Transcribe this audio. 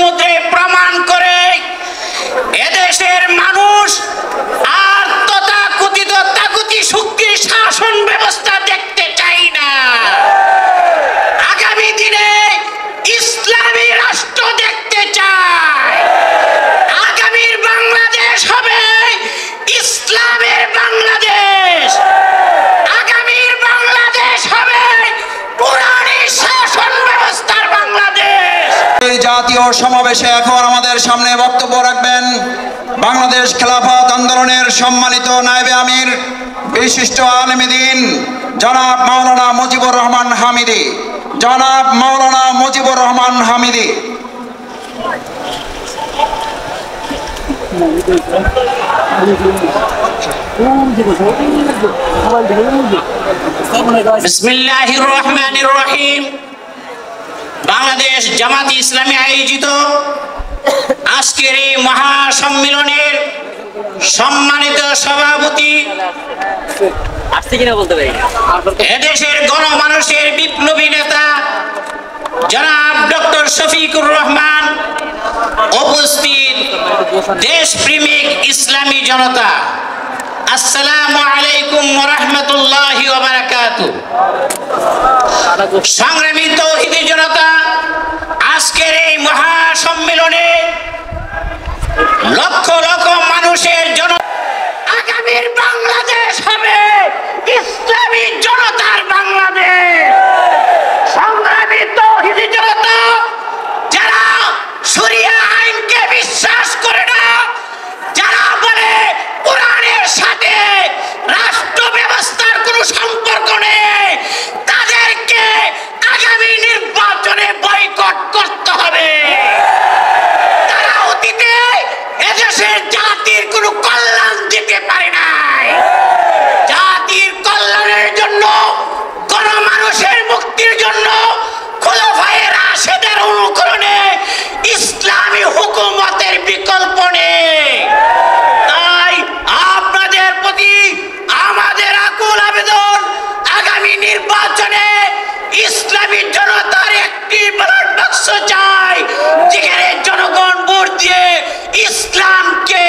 সমুদ্রে প্রমাণ করে এদেশের মানুষ আর তথাকথিত তাগুতি শক্তির শাসন ব্যবস্থা দেখতে চাই না। আগামী দিনে ইসলামী রাষ্ট্র দেখতে চায়। আগামীর বাংলাদেশ হবে ইসলামের বাংলাদেশ। আগামীর বাংলাদেশ হবে কোরআনের শাসন ব্যবস্থার বাংলাদেশ। এই জাতীয় সমাবেশে এখন আমাদের সামনে বক্তব্য রাখবেন বাংলাদেশ খেলাফত আন্দোলনের সম্মানিত নায়েবে আমির বিশিষ্ট আলেম দ্বীন জনাব মাওলানা মুজিবুর রহমান হামিদি। জনাব মাওলানা মুজিবুর রহমান হামিদি। বিসমিল্লাহির রহমানির রহিম। বাংলাদেশ জামাত ইসলামী আয়োজিত আজকের এই মহাসম্মেলনের সম্মানিত সভাপতি, এদেশের গণমানুষের বিপ্লবী নেতা জনাব ডক্টর শফিকুর রহমান, উপস্থিত দেশপ্রেমিক ইসলামী জনতা, আসসালামু আলাইকুম ওয়া রাহমাতুল্লাহি ওয়া বারাকাতুহু। সংগ্রামী তৌহিদি জনতা, আজকের এই মহাসম্মেলনে লক্ষ লক্ষ মানুষের জন্য আগামীর বাংলাদেশ হবে ইসলামী জনতার বাংলাদেশ। সংগ্রামী তৌহিদি জনতা, যারা শরিয়া আইনকে বিশ্বাস করে না, যারা বলে কোরআনের সাথে রাষ্ট্র ব্যবস্থার কোনো সম্পর্ক নেই, তাদেরকে আগামী নির্বাচনে বয়কট করতে হবে। তারা অতীতে এদেশের জাতির কোনো কল্যাণ দিতে পারে নাই। জাতির কল্যাণের জন্য, গণমানুষের মুক্তির জন্য খোলাফায়ে রাশেদের অনুকরণে ইসলামী হুকুমতের বিকল্প নেই। তাই আপনাদের প্রতি আমাদের আকুল আবেদন, আগামী নির্বাচনে ইসলামী জনতার একটি ব্যালট বাক্স চাই, যেখানে জনগণ ভোট দিয়ে ইসলামকে